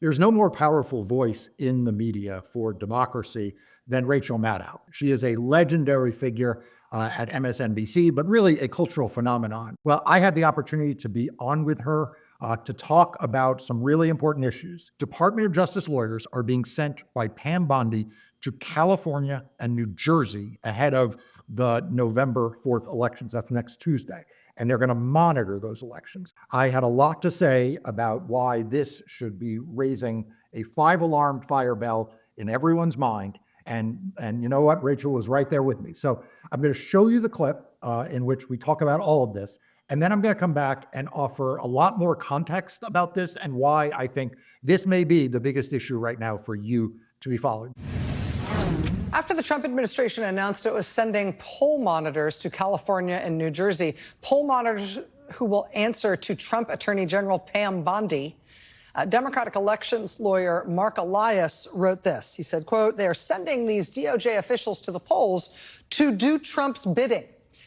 There's no more powerful voice in the media for democracy than Rachel Maddow. She is a legendary figure at MSNBC, but really a cultural phenomenon. Well, I had the opportunity to be on with her to talk about some really important issues. Department of Justice lawyers are being sent by Pam Bondi to California and New Jersey ahead of the November 4th elections. That's next Tuesday. And they're going to monitor those elections. I had a lot to say about why this should be raising a 5-alarm fire bell in everyone's mind. And you know what? Rachel was right there with me. So I'm going to show you the clip in which we talk about all of this. And then I'm going to come back and offer a lot more context about this and why I think this may be the biggest issue right now for you to be following. After the Trump administration announced it was sending poll monitors to California and New Jersey, poll monitors who will answer to Trump Attorney General Pam Bondi, Democratic elections lawyer Marc Elias wrote this. He said, quote, "They are sending these DOJ officials to the polls to do Trump's bidding,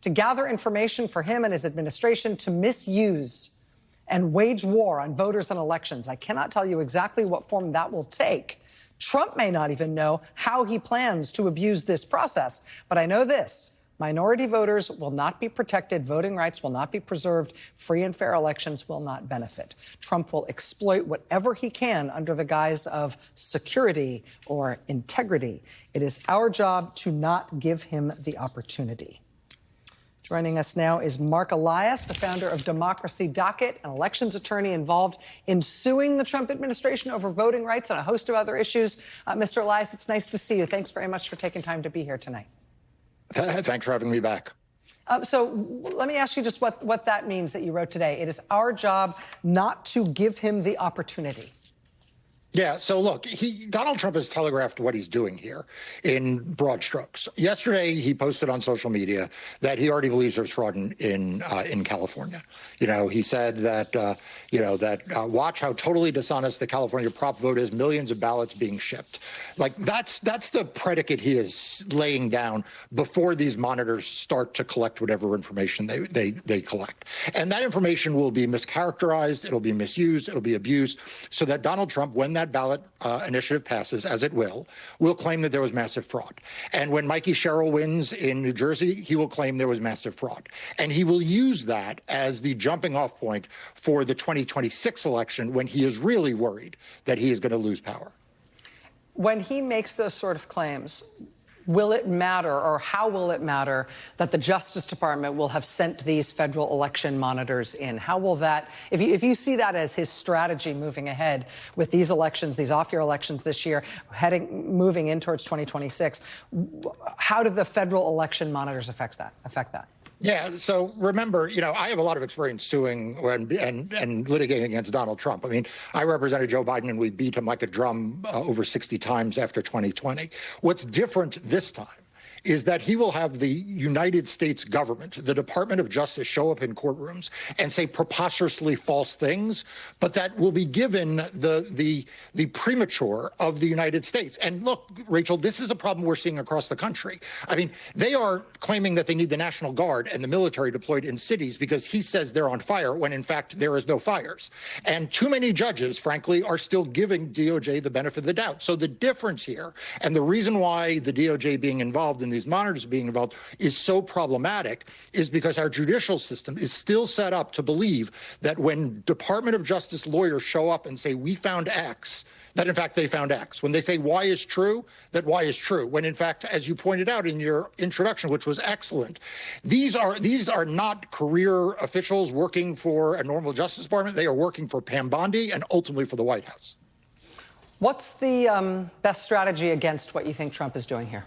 to gather information for him and his administration to misuse and wage war on voters and elections. I cannot tell you exactly what form that will take. Trump may not even know how he plans to abuse this process. But I know this. Minority voters will not be protected. Voting rights will not be preserved. Free and fair elections will not benefit. Trump will exploit whatever he can under the guise of security or integrity. It is our job to not give him the opportunity." Joining us now is Marc Elias, the founder of Democracy Docket, an elections attorney involved in suing the Trump administration over voting rights and a host of other issues. Mr. Elias, it's nice to see you. Thanks very much for taking time to be here tonight. Thanks for having me back. So let me ask you just what that means that you wrote today. It is our job not to give him the opportunity. Yeah, so look, Donald Trump has telegraphed what he's doing here in broad strokes. Yesterday, he posted on social media that he already believes there's fraud in California. You know, he said that, watch how totally dishonest the California prop vote is, millions of ballots being shipped. Like, that's the predicate he is laying down before these monitors start to collect whatever information they collect. And that information will be mischaracterized, it'll be misused, it'll be abused, so that Donald Trump, when that ballot initiative passes, as it will claim that there was massive fraud. And when Mikey Sherrill wins in New Jersey, he will claim there was massive fraud. And he will use that as the jumping off point for the 2026 election when he is really worried that he is going to lose power. When he makes those sort of claims, will it matter, or how will it matter, that the Justice Department will have sent these federal election monitors in? How will that, if you see that as his strategy moving ahead with these elections, these off-year elections this year, moving in towards 2026, how do the federal election monitors affect that? Yeah, so remember, I have a lot of experience suing and litigating against Donald Trump. I mean, I represented Joe Biden and we beat him like a drum over 60 times after 2020. What's different this time is that he will have the United States government, the Department of Justice, show up in courtrooms and say preposterously false things, but that will be given the premature of the United States. And look, Rachel, this is a problem we're seeing across the country. I mean, they are claiming that they need the National Guard and the military deployed in cities because he says they're on fire when, in fact, there is no fires. And too many judges, frankly, are still giving DOJ the benefit of the doubt. So the difference here, and the reason why the DOJ being involved in these monitors being involved is so problematic, is because our judicial system is still set up to believe that when Department of Justice lawyers show up and say, we found X, that in fact they found X. When they say Y is true, that Y is true. When in fact, as you pointed out in your introduction, which was excellent, these are not career officials working for a normal Justice Department. They are working for Pam Bondi and ultimately for the White House. What's the best strategy against what you think Trump is doing here?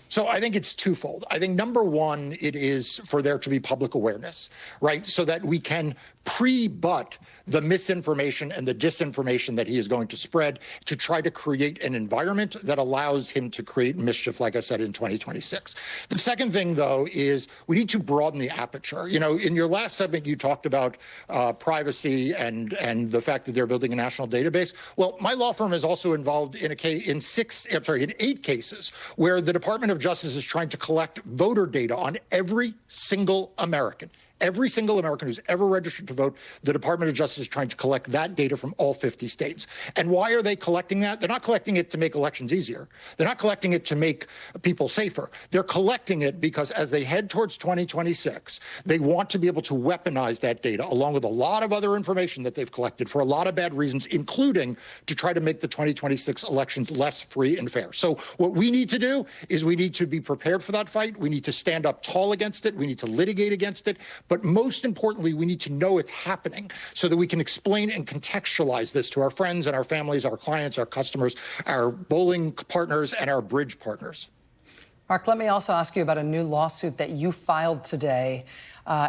So I think it's twofold. I think number one, it is for there to be public awareness, right? So that we can pre-butt the misinformation and the disinformation that he is going to spread to try to create an environment that allows him to create mischief, like I said, in 2026. The second thing, though, is we need to broaden the aperture. In your last segment, you talked about privacy and the fact that they're building a national database. Well, my law firm is also involved in in 8 cases where the Department of Justice is trying to collect voter data on every single American. Every single American who's ever registered to vote, the Department of Justice is trying to collect that data from all 50 states. And why are they collecting that? They're not collecting it to make elections easier. They're not collecting it to make people safer. They're collecting it because as they head towards 2026, they want to be able to weaponize that data along with a lot of other information that they've collected for a lot of bad reasons, including to try to make the 2026 elections less free and fair. So what we need to do is we need to be prepared for that fight. We need to stand up tall against it. We need to litigate against it. But most importantly, we need to know it's happening so that we can explain and contextualize this to our friends and our families, our clients, our customers, our bowling partners, and our bridge partners. Mark, let me also ask you about a new lawsuit that you filed today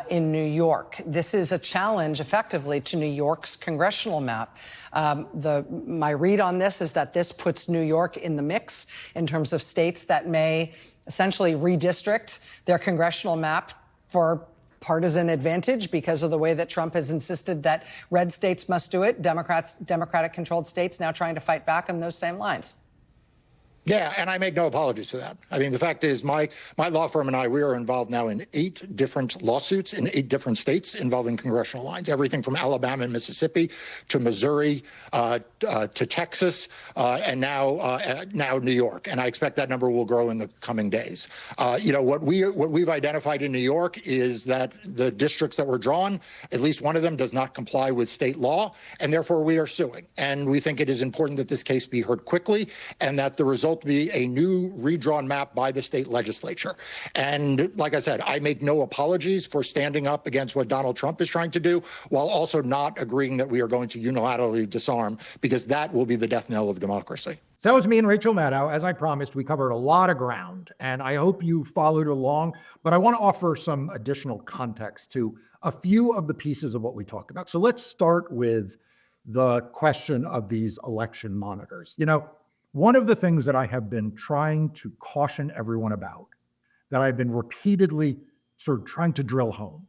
in New York. This is a challenge, effectively, to New York's congressional map. My read on this is that this puts New York in the mix in terms of states that may essentially redistrict their congressional map for partisan advantage because of the way that Trump has insisted that red states must do it. Democratic-controlled states now trying to fight back on those same lines. Yeah, and I make no apologies for that. I mean, the fact is my law firm and I, we are involved now in 8 different lawsuits in 8 different states involving congressional lines, everything from Alabama and Mississippi to Missouri to Texas and now New York. And I expect that number will grow in the coming days. What we've identified in New York is that the districts that were drawn, at least one of them does not comply with state law, and therefore we are suing. And we think it is important that this case be heard quickly and that the result be a new redrawn map by the state legislature. And like I said, I make no apologies for standing up against what Donald Trump is trying to do, while also not agreeing that we are going to unilaterally disarm, because that will be the death knell of democracy. So that was me and Rachel Maddow. As I promised, we covered a lot of ground, and I hope you followed along. But I want to offer some additional context to a few of the pieces of what we talked about. So let's start with the question of these election monitors. One of the things that I have been trying to caution everyone about, that I've been repeatedly sort of trying to drill home,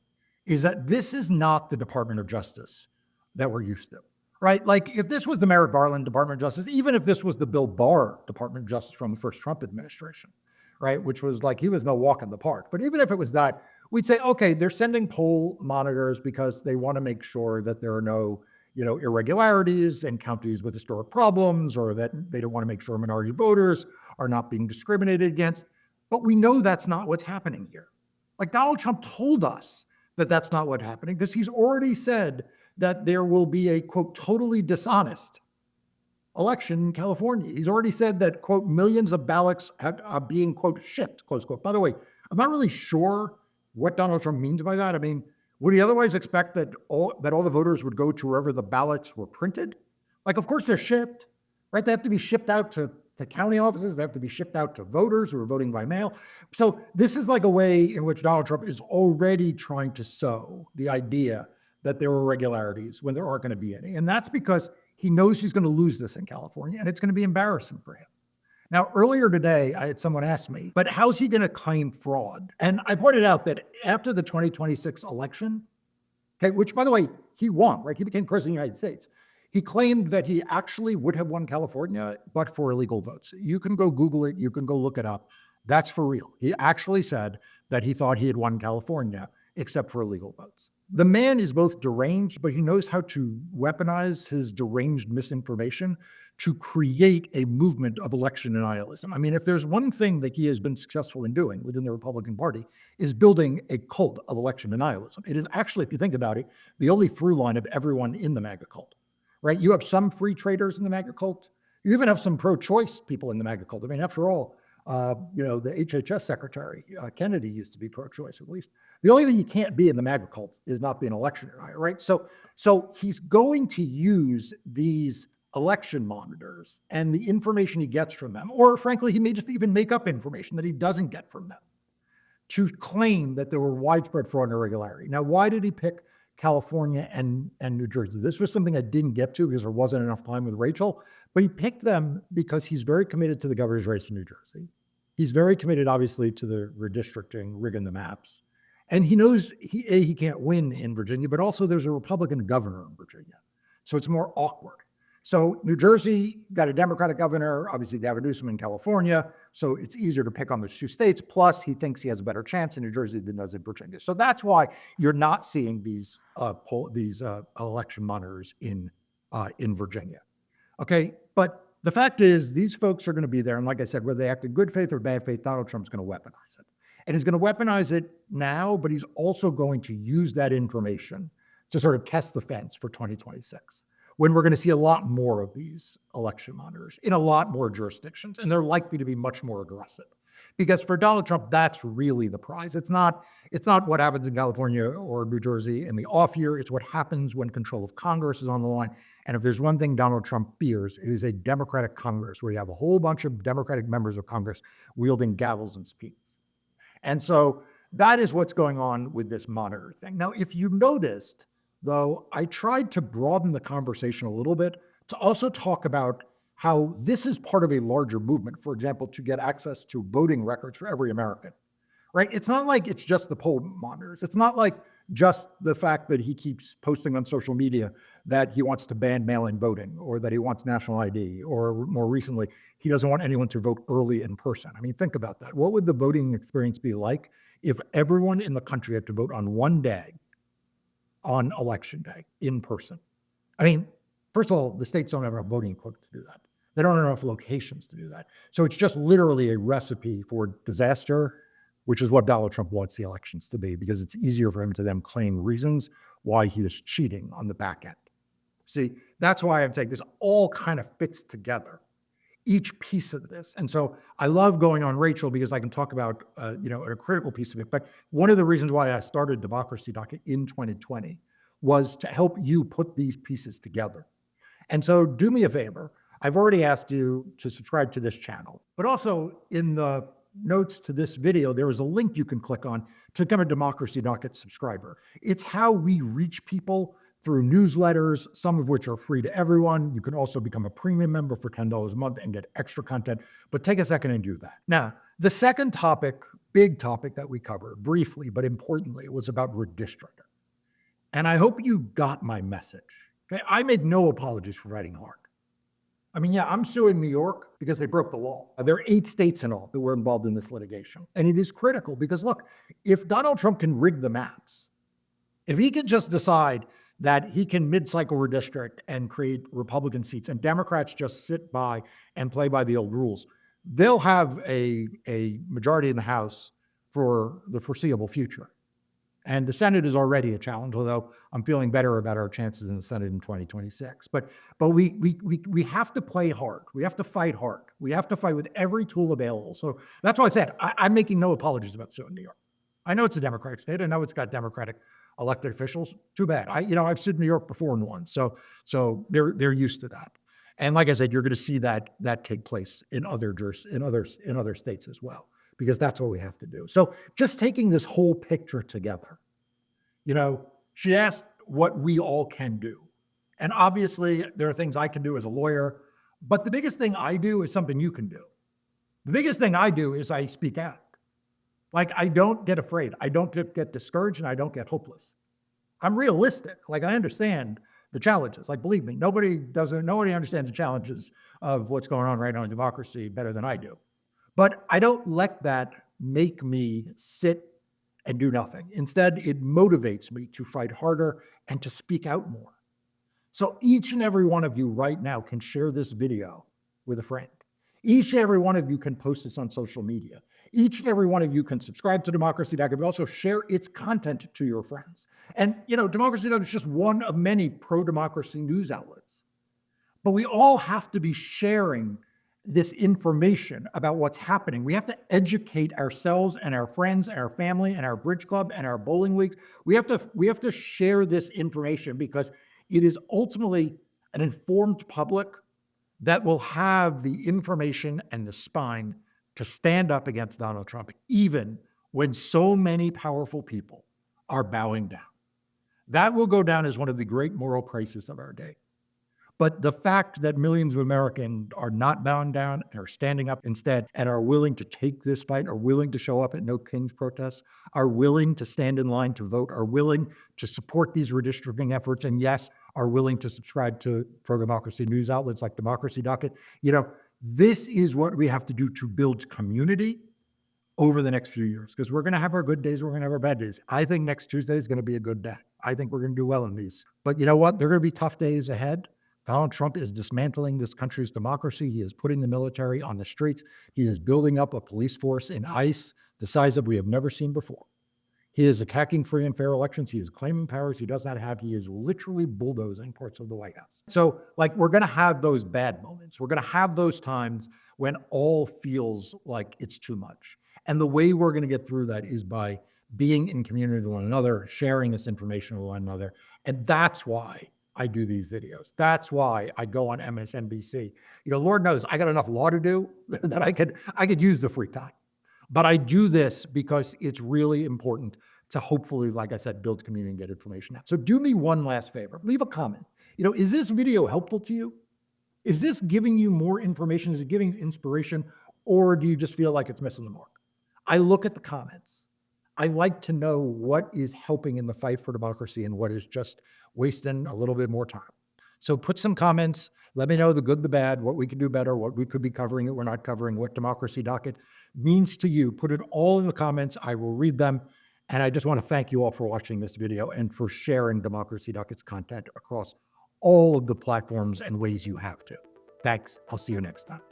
is that this is not the Department of Justice that we're used to, right? Like if this was the Merrick Garland Department of Justice, even if this was the Bill Barr Department of Justice from the first Trump administration, right? Which was like, he was no walk in the park. But even if it was that, we'd say, okay, they're sending poll monitors because they want to make sure that there are no irregularities in counties with historic problems, or that they don't want to make sure minority voters are not being discriminated against. But we know that's not what's happening here. Like Donald Trump told us that that's not what's happening, because he's already said that there will be a, quote, totally dishonest election in California. He's already said that, quote, millions of ballots are being, quote, shipped, close quote. By the way, I'm not really sure what Donald Trump means by that. I mean, would he otherwise expect that all the voters would go to wherever the ballots were printed? Like, of course they're shipped, right? They have to be shipped out to county offices. They have to be shipped out to voters who are voting by mail. So this is like a way in which Donald Trump is already trying to sow the idea that there were irregularities when there aren't going to be any. And that's because he knows he's going to lose this in California, and it's going to be embarrassing for him. Now, earlier today, I had someone ask me, but how's he going to claim fraud? And I pointed out that after the 2026 election, okay, which, by the way, he won, right? He became president of the United States. He claimed that he actually would have won California, but for illegal votes. You can go Google it. You can go look it up. That's for real. He actually said that he thought he had won California, except for illegal votes. The man is both deranged, but he knows how to weaponize his deranged misinformation to create a movement of election denialism. I mean, if there's one thing that he has been successful in doing within the Republican Party, is building a cult of election denialism. It is actually, if you think about it, the only through line of everyone in the MAGA cult, right? You have some free traders in the MAGA cult. You even have some pro-choice people in the MAGA cult. I mean, after all, the HHS secretary, Kennedy, used to be pro-choice, at least. The only thing you can't be in the MAGA cult is not be an election denier, right? So he's going to use these election monitors and the information he gets from them, or frankly, he may just even make up information that he doesn't get from them, to claim that there were widespread fraud and irregularity. Now, why did he pick California and New Jersey? This was something I didn't get to because there wasn't enough time with Rachel, but he picked them because he's very committed to the governor's race in New Jersey. He's very committed, obviously, to the redistricting, rigging the maps. And he knows he can't win in Virginia, but also there's a Republican governor in Virginia. So it's more awkward. So New Jersey got a Democratic governor, obviously Gavin Newsom in California. So it's easier to pick on those two states. Plus, he thinks he has a better chance in New Jersey than does in Virginia. So that's why you're not seeing these election monitors in Virginia. Okay, but the fact is, these folks are going to be there, and like I said, whether they act in good faith or bad faith, Donald Trump's going to weaponize it, and he's going to weaponize it now. But he's also going to use that information to sort of test the fence for 2026. When we're going to see a lot more of these election monitors in a lot more jurisdictions, and they're likely to be much more aggressive. Because for Donald Trump, that's really the prize. It's not what happens in California or New Jersey in the off year. It's what happens when control of Congress is on the line. And if there's one thing Donald Trump fears, it is a Democratic Congress where you have a whole bunch of Democratic members of Congress wielding gavels and speeds. And so that is what's going on with this monitor thing. Now, if you noticed, though, I tried to broaden the conversation a little bit to also talk about how this is part of a larger movement, for example, to get access to voting records for every American, right? It's not like it's just the poll monitors. It's not like just the fact that he keeps posting on social media that he wants to ban mail-in voting or that he wants national ID, or more recently, he doesn't want anyone to vote early in person. I mean, think about that. What would the voting experience be like if everyone in the country had to vote on one day, on election day, in person? I mean, first of all, the states don't have enough voting equipment to do that. They don't have enough locations to do that. So it's just literally a recipe for disaster, which is what Donald Trump wants the elections to be, because it's easier for him to then claim reasons why he is cheating on the back end. See, that's why I'm saying this all kind of fits together, each piece of this. And so I love going on Rachel because I can talk about, a critical piece of it. But one of the reasons why I started Democracy Docket in 2020 was to help you put these pieces together. And so do me a favor. I've already asked you to subscribe to this channel, but also in the notes to this video, there is a link you can click on to become a Democracy Docket subscriber. It's how we reach people through newsletters, some of which are free to everyone. You can also become a premium member for $10 a month and get extra content, but take a second and do that. Now, the second topic, big topic that we covered briefly, but importantly, was about redistricting. And I hope you got my message. Okay? I made no apologies for writing hard. I mean, yeah, I'm suing New York because they broke the law. There are 8 states in all that were involved in this litigation. And it is critical because, look, if Donald Trump can rig the maps, if he can just decide that he can mid-cycle redistrict and create Republican seats and Democrats just sit by and play by the old rules, they'll have a majority in the House for the foreseeable future. And the Senate is already a challenge, although I'm feeling better about our chances in the Senate in 2026. But we have to play hard. We have to fight hard. We have to fight with every tool available. So that's why I said I'm making no apologies about suing New York. I know it's a Democratic state. I know it's got Democratic elected officials. Too bad. I've sued New York before and won. So they're used to that. And like I said, you're going to see that take place in other states as well, because that's what we have to do. So just taking this whole picture together, she asked what we all can do. And obviously there are things I can do as a lawyer, but the biggest thing I do is something you can do. The biggest thing I do is I speak out. Like, I don't get afraid. I don't get discouraged, and I don't get hopeless. I'm realistic. Like, I understand the challenges. Like, believe me, nobody understands the challenges of what's going on right now in democracy better than I do. But I don't let that make me sit and do nothing. Instead, it motivates me to fight harder and to speak out more. So each and every one of you right now can share this video with a friend. Each and every one of you can post this on social media. Each and every one of you can subscribe to Democracy Docket, but also share its content to your friends. And, Democracy Docket is just one of many pro-democracy news outlets. But we all have to be sharing this information about what's happening. We have to educate ourselves and our friends and our family and our bridge club and our bowling leagues. We have to share this information because it is ultimately an informed public that will have the information and the spine to stand up against Donald Trump, even when so many powerful people are bowing down. That will go down as one of the great moral crises of our day. But the fact that millions of Americans are not bowing down and are standing up instead and are willing to take this fight, are willing to show up at No Kings protests, are willing to stand in line to vote, are willing to support these redistricting efforts, and yes, are willing to subscribe to pro-democracy news outlets like Democracy Docket. This is what we have to do to build community over the next few years, because we're going to have our good days, we're going to have our bad days. I think next Tuesday is going to be a good day. I think we're going to do well in these. But you know what? There are going to be tough days ahead. Donald Trump is dismantling this country's democracy. He is putting the military on the streets. He is building up a police force in ICE the size that we have never seen before. He is attacking free and fair elections. He is claiming powers he does not have. He is literally bulldozing parts of the White House. So, we're going to have those bad moments. We're going to have those times when all feels like it's too much. And the way we're going to get through that is by being in community with one another, sharing this information with one another. And that's why I do these videos. That's why I go on MSNBC. Lord knows I got enough law to do that I could use the free time. But I do this because it's really important to hopefully, like I said, build community and get information out. So do me one last favor. Leave a comment. Is this video helpful to you? Is this giving you more information? Is it giving you inspiration? Or do you just feel like it's missing the mark? I look at the comments. I like to know what is helping in the fight for democracy and what is just wasting a little bit more time. So put some comments. Let me know the good, the bad, what we could do better, what we could be covering that we're not covering, what Democracy Docket means to you. Put it all in the comments. I will read them. And I just want to thank you all for watching this video and for sharing Democracy Docket's content across all of the platforms and ways you have to. Thanks. I'll see you next time.